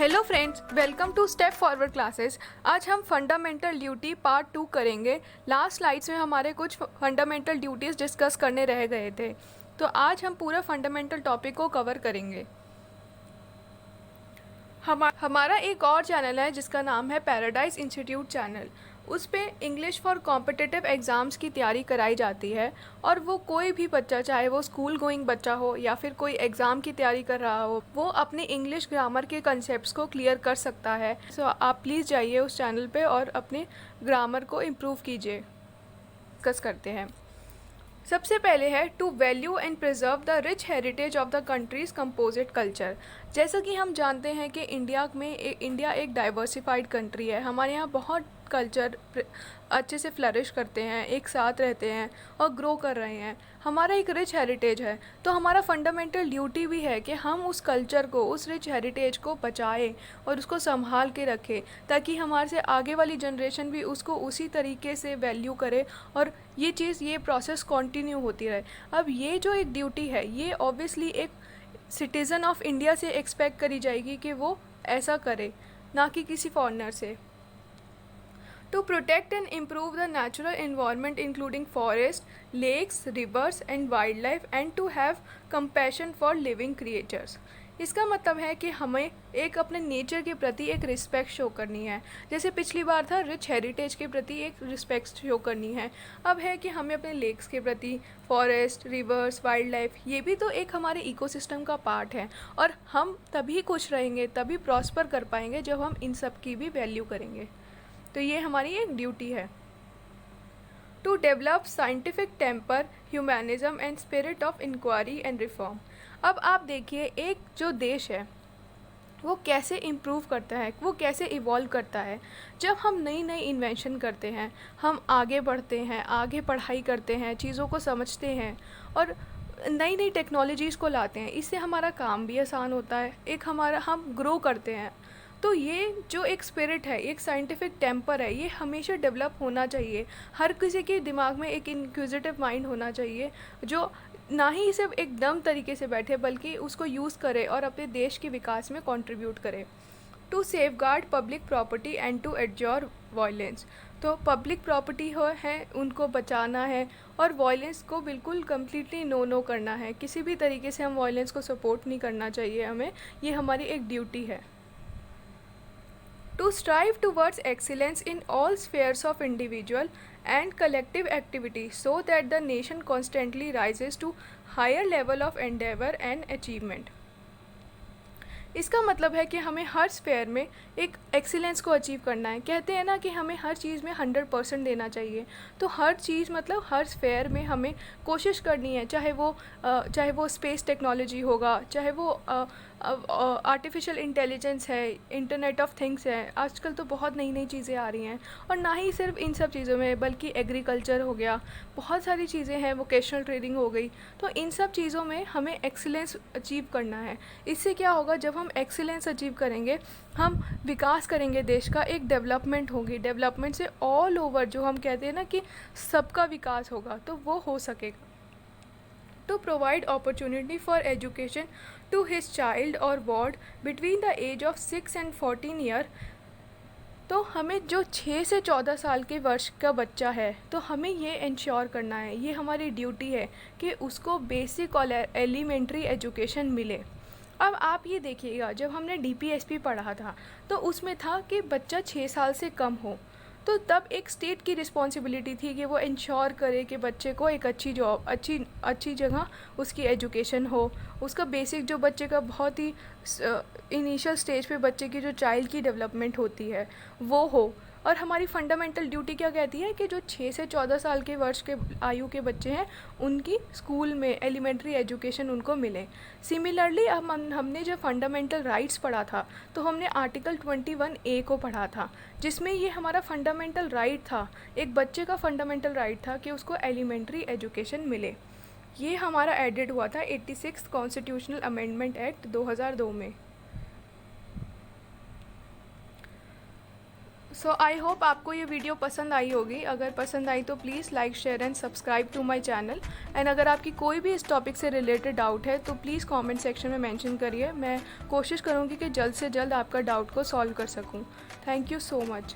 Hello friends, welcome to step forward classes. आज हम fundamental duty part 2 करेंगे। Last slides में हमारे कुछ फंडामेंटल ड्यूटीज़ डिस्कस करने रह गए थे, तो आज हम पूरा फंडामेंटल टॉपिक को कवर करेंगे। हमारा एक और चैनल है जिसका नाम है पैराडाइज इंस्टीट्यूट चैनल। उस पे इंग्लिश फॉर कॉम्पिटिटिव एग्ज़ाम्स की तैयारी कराई जाती है, और वो कोई भी बच्चा, चाहे वो स्कूल गोइंग बच्चा हो या फिर कोई एग्ज़ाम की तैयारी कर रहा हो, वो अपने इंग्लिश ग्रामर के कंसेप्ट्स को क्लियर कर सकता है। सो आप प्लीज़ जाइए उस चैनल पे और अपने ग्रामर को इम्प्रूव कीजिए। डिस्कस करते हैं। सबसे पहले है to value and preserve the rich heritage of the country's composite culture. जैसा कि हम जानते हैं कि इंडिया एक डाइवर्सिफाइड कंट्री है। हमारे यहाँ बहुत कल्चर अच्छे से फ्लरिश करते हैं, एक साथ रहते हैं और ग्रो कर रहे हैं। हमारा एक रिच हेरिटेज है, तो हमारा फंडामेंटल ड्यूटी भी है कि हम उस कल्चर को, उस रिच हेरिटेज को बचाएं और उसको संभाल के रखें, ताकि हमारे से आगे वाली जनरेशन भी उसको उसी तरीके से वैल्यू करे और ये प्रोसेस कंटिन्यू होती रहे। अब ये जो एक ड्यूटी है, ये ऑब्वियसली एक सिटीज़न ऑफ इंडिया से एक्सपेक्ट करी जाएगी कि वो ऐसा करे, ना कि किसी फॉरेनर से। To protect and improve the natural environment including forests, lakes, rivers and wildlife, and to have compassion for living creatures। इसका मतलब है कि हमें एक अपने नेचर के प्रति एक रिस्पेक्ट शो करनी है। जैसे पिछली बार था रिच हेरिटेज के प्रति एक रिस्पेक्ट शो करनी है, अब है कि हमें अपने लेक्स के प्रति, फॉरेस्ट, रिवर्स, वाइल्ड लाइफ, ये भी तो एक हमारे इकोसिस्टम का पार्ट है। और हम तभी खुश रहेंगे, तभी प्रॉस्पर कर पाएंगे जब हम इन सब की भी वैल्यू करेंगे। तो ये हमारी एक ड्यूटी है। To develop scientific temper, humanism and spirit of inquiry and reform. अब आप देखिए, एक जो देश है वो कैसे इम्प्रूव करता है, वो कैसे इवॉल्व करता है। जब हम नई नई इन्वेंशन करते हैं, हम आगे बढ़ते हैं, आगे पढ़ाई करते हैं, चीज़ों को समझते हैं और नई नई टेक्नोलॉजीज़ को लाते हैं, इससे हमारा काम भी आसान होता है, एक हमारा हम ग्रो करते हैं। तो ये जो एक स्पिरिट है, एक साइंटिफिक टेम्पर है, ये हमेशा डेवलप होना चाहिए। हर किसी के दिमाग में एक इंक्विजिटिव माइंड होना चाहिए, जो ना ही सिर्फ एक दम तरीके से बैठे, बल्कि उसको यूज़ करे और अपने देश के विकास में कंट्रीब्यूट करे। To safeguard public property and to abjure violence. तो पब्लिक प्रॉपर्टी है, उनको बचाना है, और वायलेंस को बिल्कुल कम्प्लीटली नो करना है। किसी भी तरीके से हम वायलेंस को सपोर्ट नहीं करना चाहिए हमें, ये हमारी एक ड्यूटी है। To strive towards excellence in all spheres of individual and collective activity so that the nation constantly rises to higher level of endeavor and achievement। इसका मतलब है कि हमें हर स्फेयर में एक एक्सीलेंस को अचीव करना है। कहते हैं ना कि हमें हर चीज़ में 100% देना चाहिए, तो हर चीज़ मतलब हर स्फेयर में हमें कोशिश करनी है, चाहे वो स्पेस टेक्नोलॉजी होगा, चाहे वो आर्टिफिशियल इंटेलिजेंस है, इंटरनेट ऑफ थिंग्स है। आजकल तो बहुत नई नई चीज़ें आ रही हैं, और ना ही सिर्फ इन सब चीज़ों में, बल्कि एग्रीकल्चर हो गया, बहुत सारी चीज़ें हैं, वोकेशनल ट्रेडिंग हो गई। तो इन सब चीज़ों में हमें एक्सीलेंस अचीव करना है। इससे क्या होगा, जब हम एक्सीलेंस अचीव करेंगे, हम विकास करेंगे देश का, एक डेवलपमेंट होगी। डेवलपमेंट से ऑल ओवर, जो हम कहते हैं ना कि सबका विकास होगा, तो वो हो सकेगा। To provide opportunity for education to his child or ward between the age of 6 and 14 year। तो हमें जो 6 से 14 साल के वर्ष का बच्चा है, तो हमें ये इंश्योर करना है, ये हमारी ड्यूटी है कि उसको बेसिक और एलिमेंट्री एजुकेशन मिले। अब आप ये देखिएगा, जब हमने DPSP पढ़ा था, तो उसमें था कि बच्चा 6 साल से कम हो, तो तब एक स्टेट की रिस्पॉन्सिबिलिटी थी कि वो इंश्योर करे कि बच्चे को एक अच्छी जॉब, अच्छी जगह उसकी एजुकेशन हो, उसका बेसिक जो बच्चे का बहुत ही इनिशियल स्टेज पे बच्चे की जो चाइल्ड की डेवलपमेंट होती है वो हो। और हमारी फंडामेंटल ड्यूटी क्या कहती है कि जो 6 से 14 साल के वर्ष के आयु के बच्चे हैं, उनकी स्कूल में एलिमेंट्री एजुकेशन उनको मिले। सिमिलरली हमने जब फंडामेंटल राइट्स पढ़ा था, तो हमने आर्टिकल 21A को पढ़ा था, जिसमें ये हमारा फंडामेंटल राइट था, एक बच्चे का फंडामेंटल राइट था कि उसको एलिमेंट्री एजुकेशन मिले। ये हमारा एडिड हुआ था 86 कॉन्स्टिट्यूशनल अमेंडमेंट एक्ट 2002 में। सो आई होप आपको ये वीडियो पसंद आई होगी। अगर पसंद आई तो please like, share and subscribe to my channel. And अगर आपकी कोई भी इस टॉपिक से रिलेटेड डाउट है तो प्लीज़ कमेंट सेक्शन में मेंशन करिए। मैं कोशिश करूँगी कि जल्द से जल्द आपका डाउट को सॉल्व कर सकूँ। Thank you so much.